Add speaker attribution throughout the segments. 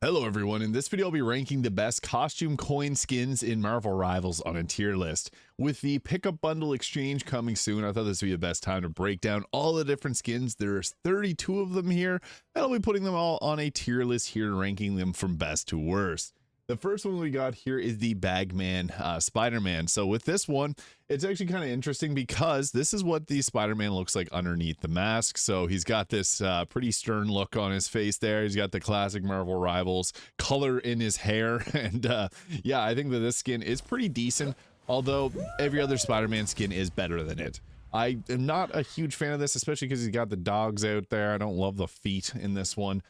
Speaker 1: Hello everyone, in this video I'll be ranking the best costume coin skins in Marvel Rivals on a tier list. With the pickup bundle exchange coming soon, I thought this would be the best time to break down all the different skins. There's 32 of them here, and I'll be putting them all on a tier list here, ranking them from best to worst. The first one we got here is the Bagman Spider-Man. So with this one, it's actually kind of interesting because this is what the Spider-Man looks like underneath the mask. So he's got this pretty stern look on his face there. He's got the classic Marvel Rivals color in his hair. And yeah, I think that this skin is pretty decent, although every other Spider-Man skin is better than it. I am not a huge fan of this, especially because he's got the dogs out there. I don't love the feet in this one.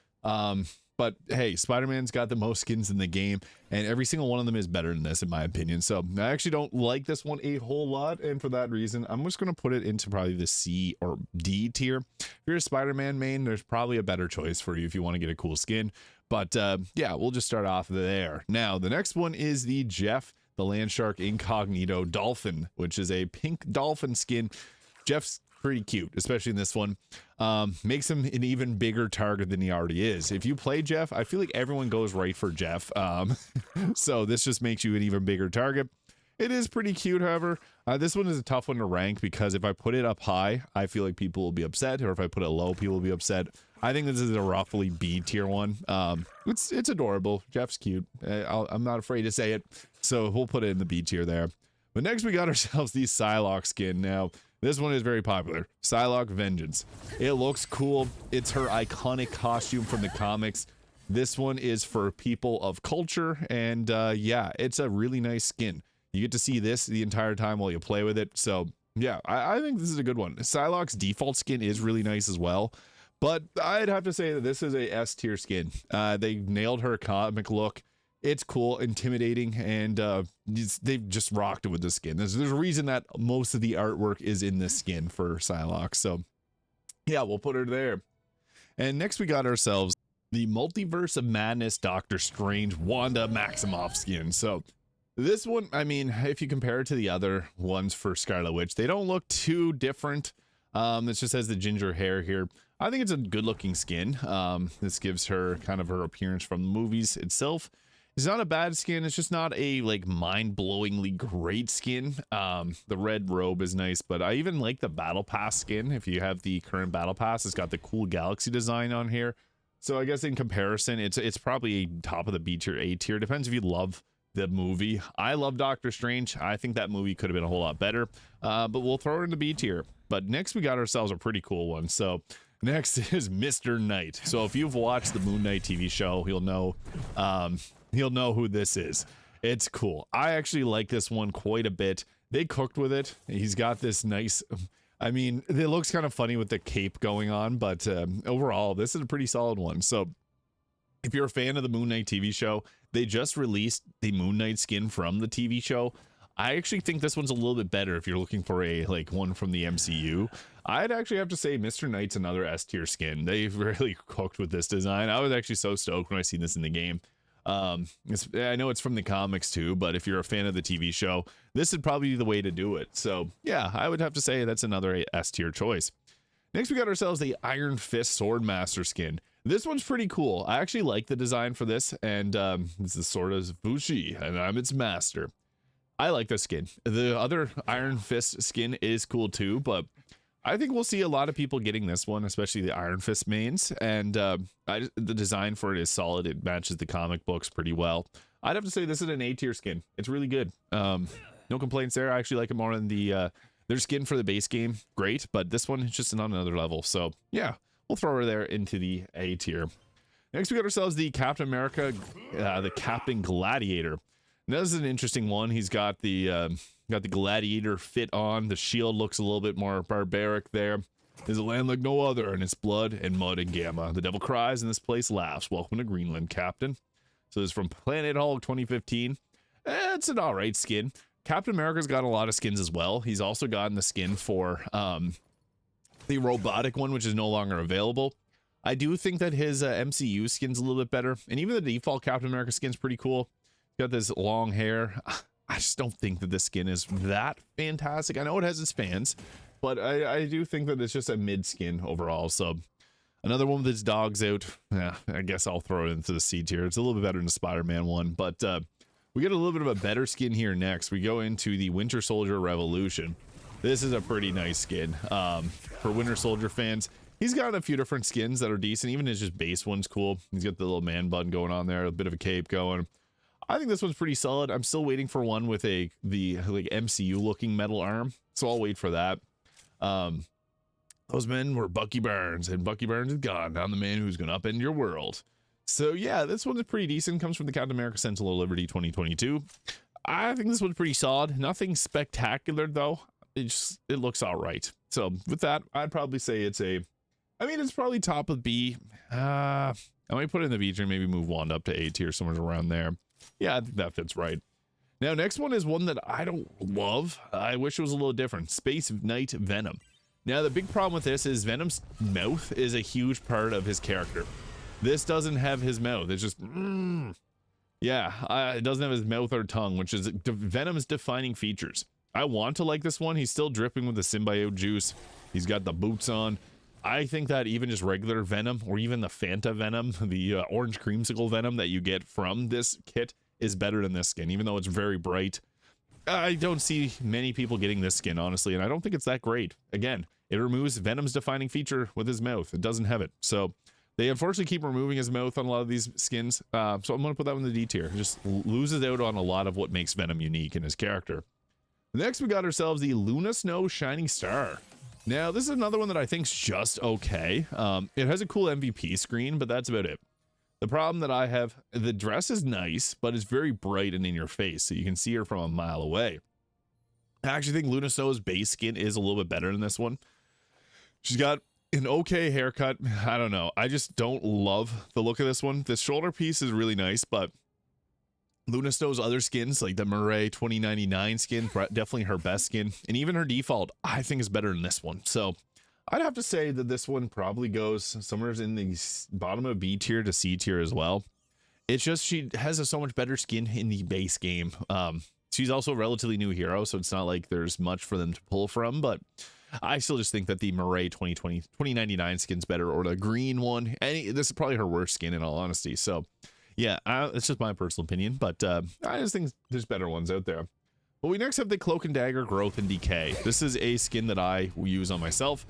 Speaker 1: But hey, Spider-Man's got the most skins in the game, and every single one of them is better than this, in my opinion. So I actually don't like this one a whole lot, and for that reason, I'm just going to put it into probably the C or D tier. If you're a Spider-Man main, there's probably a better choice for you if you want to get a cool skin. But yeah, we'll just start off there. Now, the next one is the Jeff the Landshark Incognito Dolphin, which is a pink dolphin skin. Jeff's pretty cute, especially in this one. Makes him an even bigger target than he already is. If you play Jeff, I feel like everyone goes right for Jeff. So this just makes you an even bigger target. It is pretty cute, however. This one is a tough one to rank because if I put it up high, I feel like people will be upset, or if I put it low, people will be upset. I think this is a roughly B tier one. It's adorable. Jeff's cute. I'm not afraid to say it. So we'll put it in the B tier there. But next we got ourselves the Psylocke skin. Now, this one is very popular. Psylocke Vengeance. It looks cool. It's her iconic costume from the comics. This one is for people of culture, and yeah, it's a really nice skin. You get to see this the entire time while you play with it. So yeah, I think this is a good one. Psylocke's default skin is really nice as well, but I'd have to say that this is a S tier skin. They nailed her comic look. It's cool, intimidating, and they've just rocked it with the skin. There's a reason that most of the artwork is in this skin for Psylocke. So yeah, we'll put her there. And next we got ourselves the Multiverse of Madness Doctor Strange Wanda Maximoff skin. So this one, I mean, if you compare it to the other ones for Scarlet Witch, they don't look too different. This just has the ginger hair here. I think it's a good looking skin. This gives her kind of her appearance from the movies itself. It's not a bad skin. It's just not a like mind-blowingly great skin. The red robe is nice, but I even like the Battle Pass skin. If you have the current Battle Pass, it's got the cool galaxy design on here. So I guess in comparison, it's probably a top of the B tier, A tier. Depends if you love the movie. I love Doctor Strange. I think that movie could have been a whole lot better, but we'll throw it in the B tier. But next we got ourselves a pretty cool one. So next is Mr. Knight. So if you've watched the Moon Knight TV show, you'll know who this is. It's cool. I actually like this one quite a bit. They cooked with it. He's got this nice, I mean, it looks kind of funny with the cape going on, but overall, this is a pretty solid one. So if you're a fan of the Moon Knight TV show, they just released the Moon Knight skin from the TV show. I actually think this one's a little bit better if you're looking for a like one from the MCU. I'd actually have to say Mr. Knight's another S tier skin. They've really cooked with this design. I was actually so stoked when I seen this in the game. I know it's from the comics too, but if you're a fan of the TV show, this would probably be the way to do it. So yeah, I would have to say that's another S tier choice. Next, we got ourselves the Iron Fist Swordmaster skin. This one's pretty cool. I actually like the design for this, and this is sword as Bushi, and I'm its master. I like this skin. The other Iron Fist skin is cool too, but I think we'll see a lot of people getting this one, especially the Iron Fist mains, and the design for it is solid. It matches the comic books pretty well. I'd have to say this is an A tier skin. It's really good. No complaints there. I actually like it more than the their skin for the base game. Great, but this one is just on another level. So yeah, we'll throw her there into the A tier. Next, we got ourselves the Captain America, the Captain Gladiator. Now, this is an interesting one. He's got the gladiator fit on. The shield looks a little bit more barbaric there. There's a land like no other, and it's blood and mud and gamma. The devil cries and this place laughs. Welcome to Greenland, Captain. So this is from Planet Hulk 2015. It's an alright skin. Captain America's got a lot of skins as well. He's also gotten the skin for the robotic one, which is no longer available. I do think that his MCU skin's a little bit better, and even the default Captain America skin's pretty cool. Got this long hair. I just don't think that this skin is that fantastic. I know it has its fans, but I do think that it's just a mid skin overall. So Another one with his dogs out. Yeah, I guess I'll throw it into the C tier. It's a little bit better than the Spider-Man one, but we get a little bit of a better skin here next. We go into the Winter Soldier Revolution. This is a pretty nice skin for Winter Soldier fans. He's got a few different skins that are decent. Even his just base one's cool. He's got the little man bun going on there, a bit of a cape going. I think this one's pretty solid. I'm still waiting for one with the like MCU looking metal arm, so I'll wait for that. Those men were Bucky Barnes, and Bucky Barnes is gone. Now the man who's going to upend your world. So yeah, this one's pretty decent. Comes from the Captain America Sentinel of Liberty 2022. I think this one's pretty solid. Nothing spectacular though. It looks all right. So with that, I'd probably say it's it's probably top of B. I might put it in the B tier, maybe move Wanda up to A tier, somewhere around there. Yeah, I think that fits right. Now, next one is one that I don't love. I wish it was a little different. Space Knight Venom. Now, the big problem with this is Venom's mouth is a huge part of his character. This doesn't have his mouth. It's just, it doesn't have his mouth or tongue, which is Venom's defining features. I want to like this one. He's still dripping with the symbiote juice. He's got the boots on. I think that even just regular Venom or even the Fanta Venom, the orange creamsicle Venom that you get from this kit is better than this skin, even though it's very bright. I don't see many people getting this skin, honestly, and I don't think it's that great. Again, it removes Venom's defining feature with his mouth. It doesn't have it. So they unfortunately keep removing his mouth on a lot of these skins. So I'm going to put that one in the D tier. It just loses out on a lot of what makes Venom unique in his character. Next, we got ourselves the Luna Snow Shining Star. Now, this is another one that I think's just okay. It has a cool MVP screen, but that's about it. The problem that I have, the dress is nice, but it's very bright and in your face, so you can see her from a mile away. I actually think Luna Snow's base skin is a little bit better than this one. She's got an okay haircut. I don't know. I just don't love the look of this one. This shoulder piece is really nice, but Luna Snow's other skins, like the Murray 2099 skin, definitely her best skin. And even her default, I think is better than this one. So I'd have to say that this one probably goes somewhere in the bottom of B tier to C tier as well. It's just she has so much better skin in the base game. She's also a relatively new hero, so it's not like there's much for them to pull from, but I still just think that the Murray 2099 skin's better, or the green one. This is probably her worst skin in all honesty. So yeah, it's just my personal opinion, but I just think there's better ones out there. But we next have the Cloak and Dagger Growth and Decay. This is a skin that I use on myself.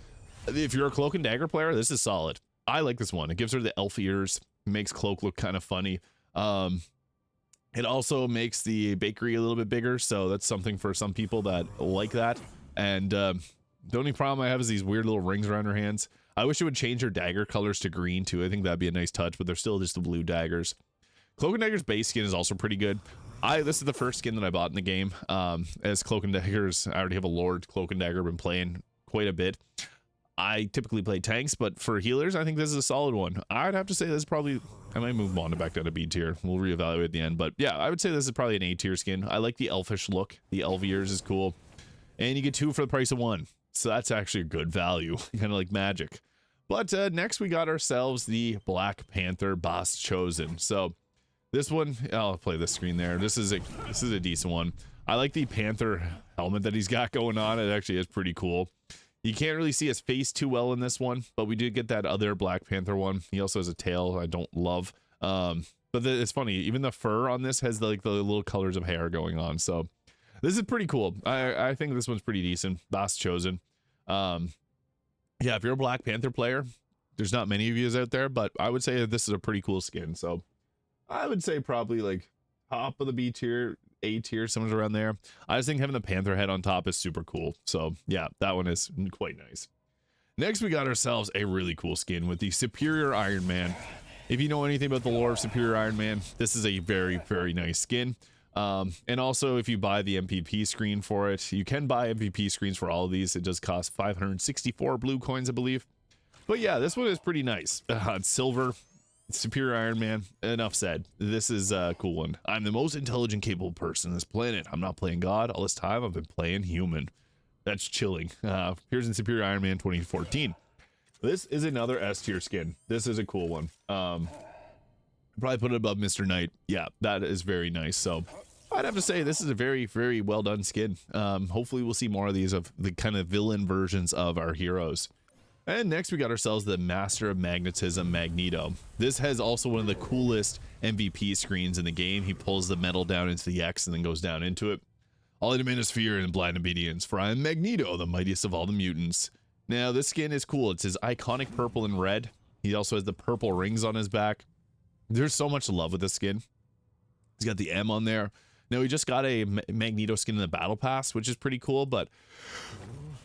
Speaker 1: If you're a Cloak and Dagger player, this is solid. I like this one. It gives her the elf ears, makes Cloak look kind of funny. It also makes the bakery a little bit bigger, so that's something for some people that like that. And the only problem I have is these weird little rings around her hands. I wish it would change her dagger colors to green too. I think that'd be a nice touch, but they're still just the blue daggers. Cloak and Dagger's base skin is also pretty good. This is the first skin that I bought in the game. As Cloak and Daggers, I already have a Lord Cloak and Dagger, been playing quite a bit. I typically play tanks, but for healers, I think this is a solid one. I'd have to say this is probably, I might move Wanda back down to B tier. We'll reevaluate at the end, but yeah, I would say this is probably an A tier skin. I like the elfish look. The elf ears is cool. And you get 2 for the price of 1. So that's actually a good value, kind of like magic. But next we got ourselves the Black Panther Boss Chosen. So this one, I'll play the screen there. This is a decent one. I like the Panther helmet that he's got going on. It actually is pretty cool. You can't really see his face too well in this one, but we did get that other Black Panther one. He also has a tail I don't love. But it's funny, even the fur on this has like the little colors of hair going on. So this is pretty cool. I think this one's pretty decent. Boss Chosen. Yeah, if you're a Black Panther player, there's not many of you out there, but I would say that this is a pretty cool skin. So I would say probably like top of the B tier, A tier, somewhere around there. I just think having the Panther head on top is super cool. So yeah, that one is quite nice. Next, we got ourselves a really cool skin with the Superior Iron Man. If you know anything about the lore of Superior Iron Man, this is a very, very nice skin. And also, if you buy the MVP screen for it, you can buy MVP screens for all of these. It does cost 564 blue coins, I believe. But yeah, this one is pretty nice. It's silver. Superior Iron Man. Enough said. This is a cool one. I'm the most intelligent, capable person on this planet. I'm not playing God. All this time, I've been playing human. That's chilling. Appears in Superior Iron Man 2014. This is another S tier skin. This is a cool one. Probably put it above Mr. Knight. Yeah, that is very nice. So I'd have to say this is a very, very well done skin. Hopefully we'll see more of these, of the kind of villain versions of our heroes. And next we got ourselves the Master of Magnetism Magneto. This has also one of the coolest MVP screens in the game. He pulls the metal down into the X and then goes down into it. All I demand is fear and blind obedience, for I am Magneto, the mightiest of all the mutants. Now this skin is cool. It's his iconic purple and red. He also has the purple rings on his back. There's so much love with this skin. He's got the M on there. Now we just got a Magneto skin in the battle pass, which is pretty cool, but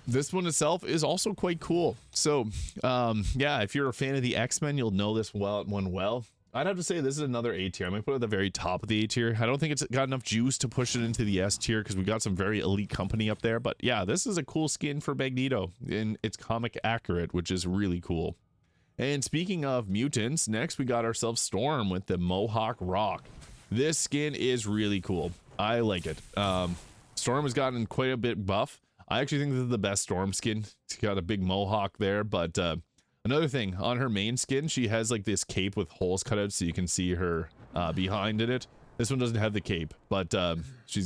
Speaker 1: this one itself is also quite cool. So yeah, if you're a fan of the X-Men, you'll know this one well. I'd have to say this is another A tier. I'm gonna put it at the very top of the A tier. I don't think it's got enough juice to push it into the S tier because we got some very elite company up there. But yeah, this is a cool skin for Magneto, and it's comic accurate, which is really cool. And speaking of mutants, next we got ourselves Storm with the Mohawk Rock. This skin is really cool. I like it. Storm has gotten quite a bit buff. I actually think this is the best Storm skin. It's got a big mohawk there, but another thing, on her main skin, she has like this cape with holes cut out so you can see her behind in it. This one doesn't have the cape, but she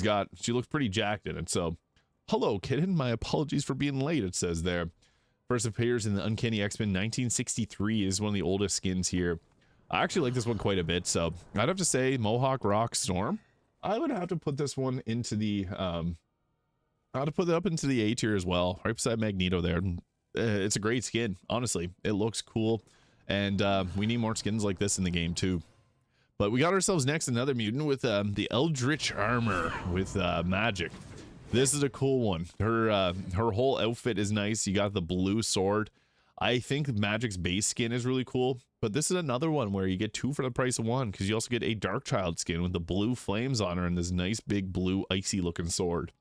Speaker 1: looks pretty jacked in it. So, hello, kitten. My apologies for being late, it says there. First appears in the Uncanny X-Men 1963 is one of the oldest skins here. I actually like this one quite a bit, so I'd have to say Mohawk Rock Storm. I would have to put this one into the I'd put it up into the A tier as well, right beside Magneto there. It's a great skin, honestly. It looks cool, and we need more skins like this in the game too. But we got ourselves next another mutant with the Eldritch armor with magic. This is a cool one. Her whole outfit is nice. You got the blue sword. I think Magic's base skin is really cool, but this is another one where you get two for the price of one, because you also get a Darkchild skin with the blue flames on her and this nice big blue icy looking sword.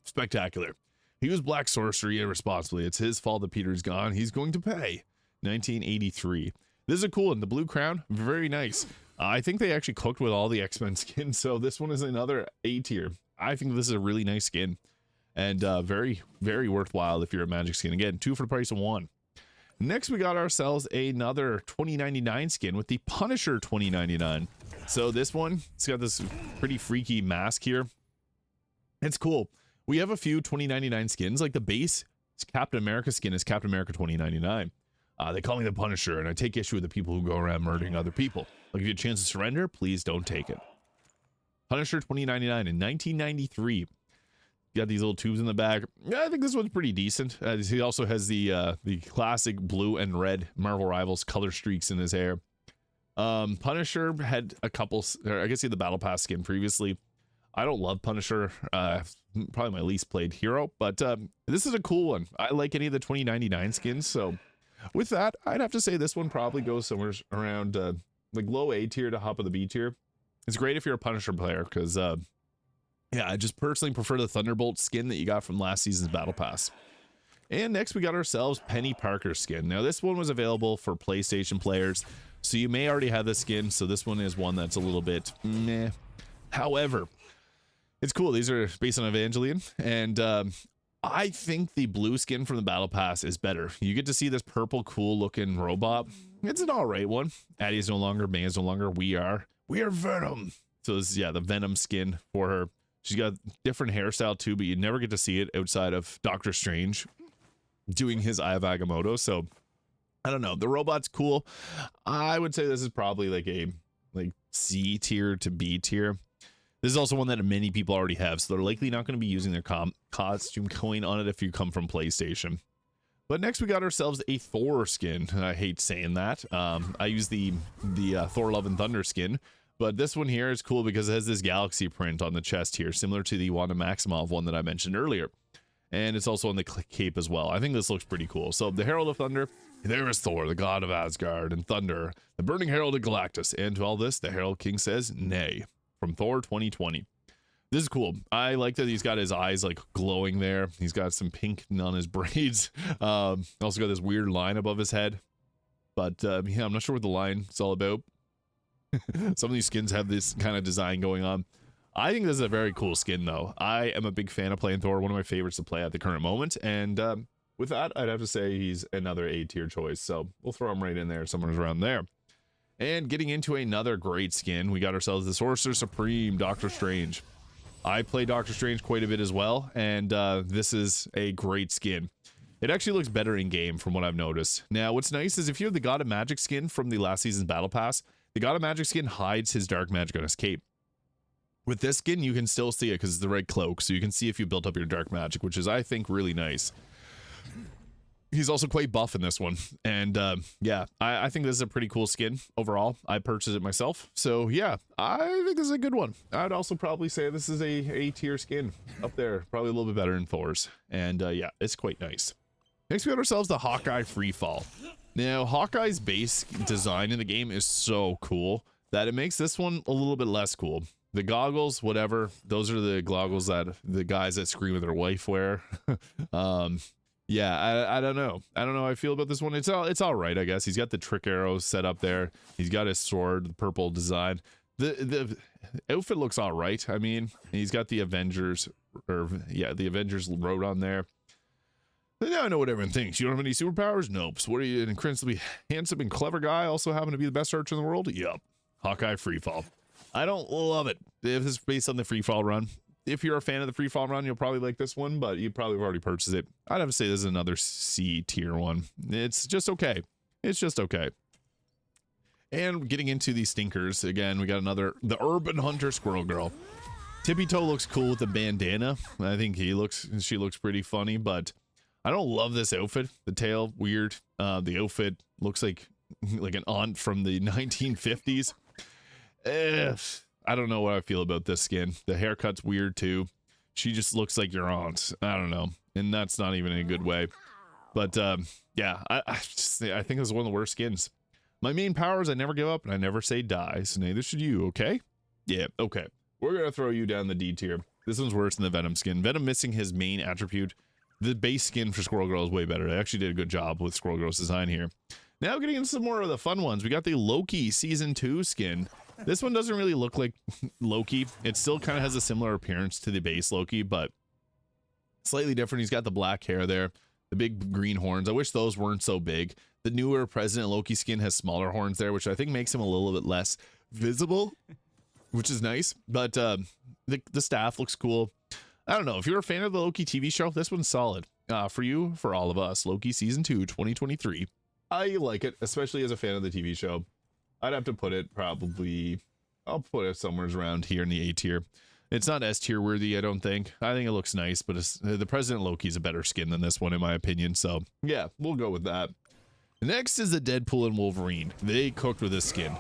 Speaker 1: Spectacular. He was black sorcery irresponsibly. It's his fault that Peter's gone. He's going to pay. 1983. This is a cool one. The blue crown, very nice. I think they actually cooked with all the X-Men skins, so this one is another A tier. I think this is a really nice skin, and very, very worthwhile if you're a Magic skin. Again, two for the price of one. Next, we got ourselves another 2099 skin with the Punisher 2099. So this one, it's got this pretty freaky mask here. It's cool. We have a few 2099 skins, like the base Captain America skin is Captain America 2099. They call me the Punisher, and I take issue with the people who go around murdering other people. I'll give you a chance to surrender. Please don't take it. Punisher 2099 in 1993. Got these little tubes in the back. Yeah, I think this one's pretty decent. He also has the classic blue and red Marvel Rivals color streaks in his hair. Punisher had a couple, I guess he had the Battle Pass skin previously. I don't love Punisher. Probably my least played hero, but this is a cool one. I like any of the 2099 skins, so with that, I'd have to say this one probably goes somewhere around like low A tier to top of the B tier. It's great if you're a Punisher player, because yeah, I just personally prefer the Thunderbolt skin that you got from last season's Battle Pass. And next we got ourselves Penny Parker skin. Now this one was available for PlayStation players, so you may already have this skin, so this one is one that's a little bit meh. However, it's cool. These are based on Evangelion, and I think the blue skin from the Battle Pass is better. You get to see this purple cool looking robot. It's an alright one. Addie is no longer, May is no longer, we are Venom. So this is, yeah, the Venom skin for her. She's got different hairstyle too, but you never get to see it outside of Doctor Strange doing his Eye of Agamotto. So I don't know. The robot's cool. I would say this is probably like a C tier to B tier. This is also one that many people already have, so they're likely not going to be using their costume coin on it if you come from PlayStation. But next we got ourselves a Thor skin. I hate saying that. I use the Thor Love and Thunder skin, but this one here is cool because it has this galaxy print on the chest here, similar to the Wanda Maximoff one that I mentioned earlier. And it's also on the cape as well. I think this looks pretty cool. So the Herald of Thunder, there is Thor, the god of Asgard and thunder, the burning herald of Galactus. And to all this, the Herald King says, nay. From Thor 2020. This is cool. I like that he's got his eyes like glowing there. He's got some pink on his braids. Also got this weird line above his head. But yeah, I'm not sure what the line is all about. Some of these skins have this kind of design going on. I think this is a very cool skin though. I am a big fan of playing Thor, one of my favorites to play at the current moment. And with that, I'd have to say he's another A tier choice. So we'll throw him right in there, somewhere around there. And getting into another great skin, we got ourselves the Sorcerer Supreme, Doctor Strange. I play Doctor Strange quite a bit as well, and this is a great skin. It actually looks better in game from what I've noticed. Now, what's nice is if you have the God of Magic skin from the last season's Battle Pass, the God of Magic skin hides his dark magic on his cape. With this skin, you can still see it because it's the red cloak, so you can see if you built up your dark magic, which is, I think, really nice. He's also quite buff in this one, and yeah, I think this is a pretty cool skin overall. I purchased it myself, so yeah, I think this is a good one. I'd also probably say this is a tier skin up there, probably a little bit better than Thor's, and yeah, it's quite nice. Next, we got ourselves the Hawkeye Freefall. Now, Hawkeye's base design in the game is so cool that it makes this one a little bit less cool. The goggles, whatever, those are the goggles that the guys that scream with their wife wear. Yeah, I don't know. I don't know how I feel about this one. It's all right, I guess. He's got the trick arrows set up there. He's got his sword, the purple design. The outfit looks all right. I mean, he's got the Avengers, or yeah, the Avengers wrote on there. But now I know what everyone thinks. You don't have any superpowers? Nope. So what are you, an incredibly handsome and clever guy, also happen to be the best archer in the world? Yup. Hawkeye Freefall. I don't love it. If it's based on the Freefall run. If you're a fan of the Freefall run, you'll probably like this one, but you probably have already purchased it. I'd have to say this is another C tier one. It's just okay. It's just okay. And getting into these stinkers, again, we got the Urban Hunter Squirrel Girl. Tippy Toe looks cool with the bandana. I think she looks pretty funny, but I don't love this outfit. The tail, weird. The outfit looks like an aunt from the 1950s. I don't know what I feel about this skin. The haircut's weird too. She just looks like your aunt. I don't know, and that's not even in a good way. But yeah, I think this is one of the worst skins. My main power is I never give up and I never say die. So neither should you. Okay? Yeah. Okay. We're gonna throw you down the D tier. This one's worse than the Venom skin. Venom missing his main attribute. The base skin for Squirrel Girl is way better. They actually did a good job with Squirrel Girl's design here. Now getting into some more of the fun ones. We got the Loki Season 2 skin. This one doesn't really look like Loki. It still kind of has a similar appearance to the base Loki, but slightly different. He's got the black hair there, the big green horns. I wish those weren't so big. The newer President Loki skin has smaller horns there, which I think makes him a little bit less visible, which is nice. But the staff looks cool. I don't know. If you're a fan of the Loki TV show, this one's solid. For you, for all of us, Loki Season 2, 2023. I like it, especially as a fan of the TV show. I'd have to put it probably, I'll put it somewhere around here in the A tier. It's not S tier worthy, I don't think. I think it looks nice, but the President Loki's a better skin than this one, in my opinion. So yeah, we'll go with that. Next is the Deadpool and Wolverine. They cooked with this skin.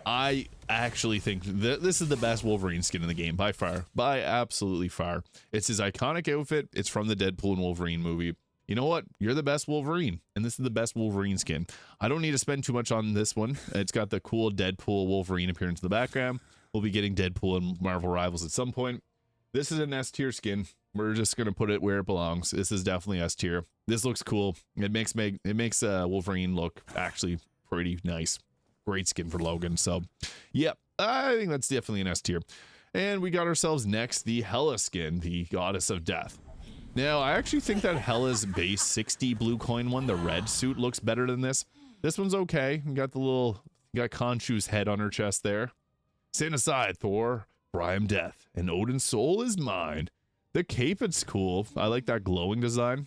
Speaker 1: I actually think that this is the best Wolverine skin in the game by far, by absolutely far. It's his iconic outfit. It's from the Deadpool and Wolverine movie. You know what? You're the best Wolverine, and this is the best Wolverine skin. I don't need to spend too much on this one. It's got the cool Deadpool Wolverine appearance in the background. We'll be getting Deadpool and Marvel Rivals at some point. This is an S tier skin. We're just gonna put it where it belongs. This is definitely S tier. This looks cool. It makes Wolverine look actually pretty nice. Great skin for Logan. So, yep, I think that's definitely an S tier. And we got ourselves next the Hela skin, the Goddess of Death. Now, I actually think that Hela's base 60 blue coin one, the red suit, looks better than this. This one's okay. You got Khonshu's head on her chest there. Stand aside, Thor, for I am death, and Odin's soul is mine. The cape, it's cool. I like that glowing design.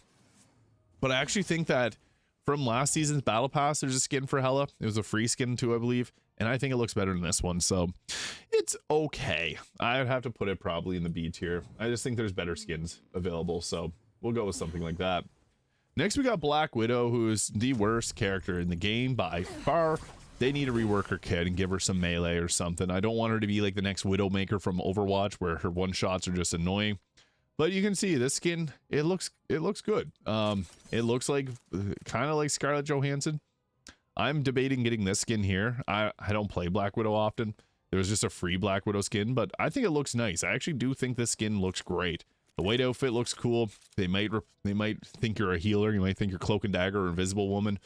Speaker 1: But I actually think that from last season's Battle Pass, there's a skin for Hela. It was a free skin too, I believe. And I think it looks better than this one. So it's okay. I would have to put it probably in the B tier. I just think there's better skins available. So we'll go with something like that. Next, we got Black Widow, who is the worst character in the game by far. They need to rework her kit and give her some melee or something. I don't want her to be like the next Widowmaker from Overwatch, where her one shots are just annoying. But you can see this skin, it looks good. It looks like kind of like Scarlett Johansson. I'm debating getting this skin here. I don't play Black Widow often. There was just a free Black Widow skin, but I think it looks nice. I actually do think this skin looks great. The white outfit looks cool. They might think you're a healer. You might think you're Cloak and Dagger or Invisible Woman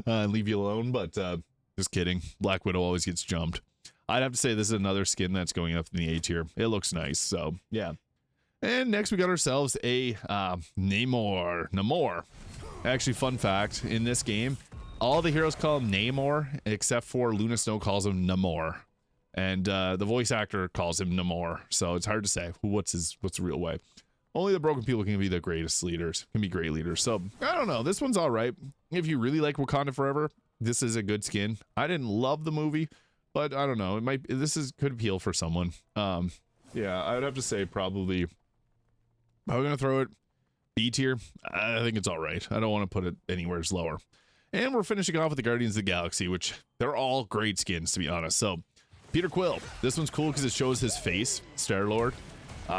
Speaker 1: and leave you alone. But just kidding. Black Widow always gets jumped. I'd have to say this is another skin that's going up in the A tier. It looks nice. So yeah. And next we got ourselves a Namor. Actually, fun fact, in this game, all the heroes call him Namor, except for Luna Snow calls him Namor. And the voice actor calls him Namor. So it's hard to say what's the real way. only the broken people can be the greatest leaders, can be great leaders. So I don't know, this one's all right. If you really like Wakanda Forever, this is a good skin. I didn't love the movie, but I don't know, it might, could appeal for someone. Yeah, I would have to say probably, I'm gonna throw it B tier. I think it's all right. I don't want to put it anywhere lower. And we're finishing off with the Guardians of the Galaxy, which they're all great skins, to be honest. So Peter Quill, this one's cool because it shows his face. Star-Lord.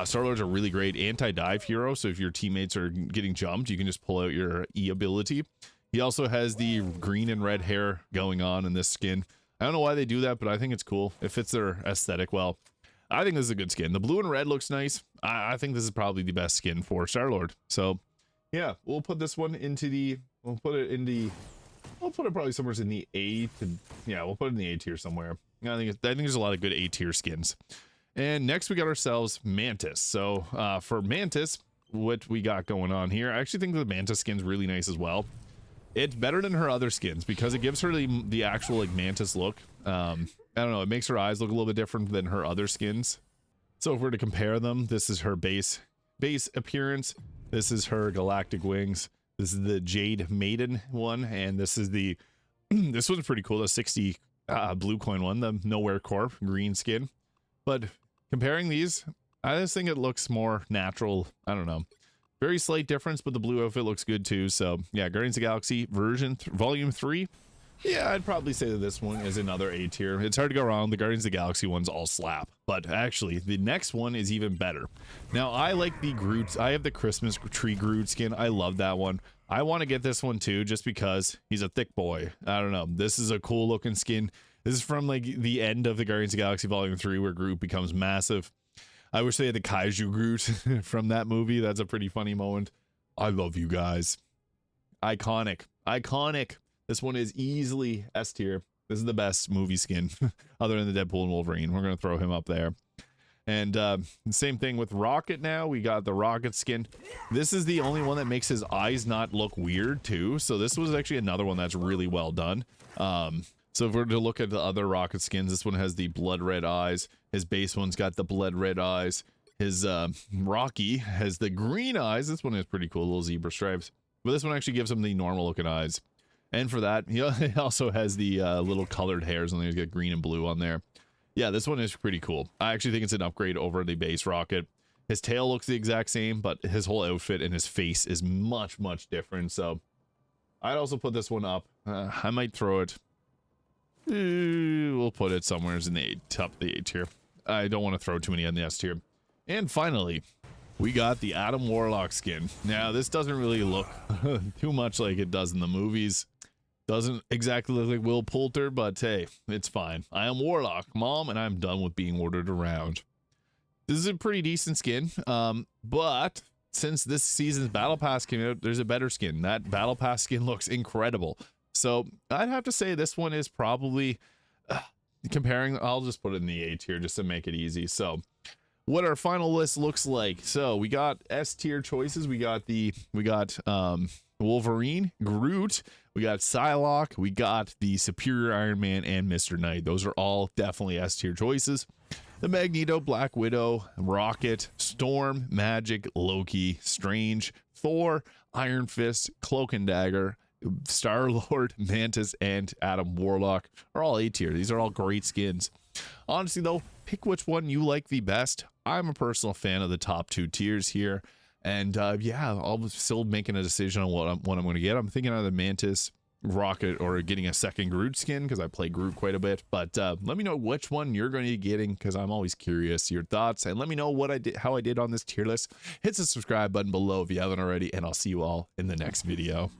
Speaker 1: Star-Lord's a really great anti-dive hero, so if your teammates are getting jumped, you can just pull out your E ability. He also has the green and red hair going on in this skin. I don't know why they do that, but I think it's cool. It fits their aesthetic well. I think this is a good skin. The blue and red looks nice. I think this is probably the best skin for Star-Lord. So yeah, we'll put this one into the, we'll put it probably somewhere in the A to, yeah, we'll put it in the A tier somewhere. I think there's a lot of good A tier skins. And next we got ourselves Mantis. So for Mantis, what we got going on here, I actually think the Mantis skin's really nice as well. It's better than her other skins because it gives her the actual like Mantis look. I don't know, it makes her eyes look a little bit different than her other skins. So if we're to compare them, this is her base appearance. This is her galactic wings. This is the Jade Maiden one, and this is the this one's pretty cool, the 60 blue coin one, the Nowhere Corp green skin. But comparing these, I just think it looks more natural. I don't know, very slight difference, but the blue outfit looks good too. So yeah, Guardians of the Galaxy volume 3. Yeah, I'd probably say that this one is another A tier. It's hard to go wrong. The Guardians of the Galaxy ones all slap, but actually the next one is even better. Now I like the Groot. I have the Christmas tree Groot skin. I love that one. I want to get this one too, just because he's a thick boy. I don't know. This is a cool looking skin. This is from like the end of the Guardians of the Galaxy volume 3 where Groot becomes massive. I wish they had the Kaiju Groot from that movie. That's a pretty funny moment. I love you guys. Iconic. Iconic. This one is easily S tier. This is the best movie skin other than the Deadpool and Wolverine. We're going to throw him up there. And same thing with Rocket now. We got the Rocket skin. This is the only one that makes his eyes not look weird too. So this was actually another one that's really well done. So if we're to look at the other Rocket skins, this one has the blood red eyes. His base one's got the blood red eyes. His Rocky has the green eyes. This one is pretty cool, little zebra stripes. But this one actually gives him the normal looking eyes. And for that, he also has the little colored hairs, and he's got green and blue on there. Yeah, this one is pretty cool. I actually think it's an upgrade over the base Rocket. His tail looks the exact same, but his whole outfit and his face is much, much different. So I'd also put this one up. I might throw it. We'll put it somewhere in the top of the A tier. I don't want to throw too many on the S tier. And finally, we got the Adam Warlock skin. Now, this doesn't really look too much like it does in the movies. Doesn't exactly look like Will Poulter, but hey, it's fine. I am Warlock, Mom, and I'm done with being ordered around. This is a pretty decent skin, but since this season's Battle Pass came out, there's a better skin. That Battle Pass skin looks incredible. So I'd have to say this one is probably, comparing, I'll just put it in the A tier just to make it easy. So what our final list looks like. So we got S tier choices. We got Wolverine, Groot, we got Psylocke, we got the Superior Iron Man, and Mr. Knight. Those are all definitely S tier choices. The Magneto, Black Widow, Rocket, Storm, Magic, Loki, Strange, Thor, Iron Fist, Cloak and Dagger, Star-Lord, Mantis, and Adam Warlock are all A tier. These are all great skins. Honestly though, pick which one you like the best. I'm a personal fan of the top 2 tiers here. And yeah, I'll still making a decision on what I'm going to get. I'm thinking either Mantis, Rocket, or getting a second Groot skin because I play Groot quite a bit. But let me know which one you're going to be getting because I'm always curious your thoughts. And let me know what I did, how I did on this tier list. Hit the subscribe button below if you haven't already, and I'll see you all in the next video.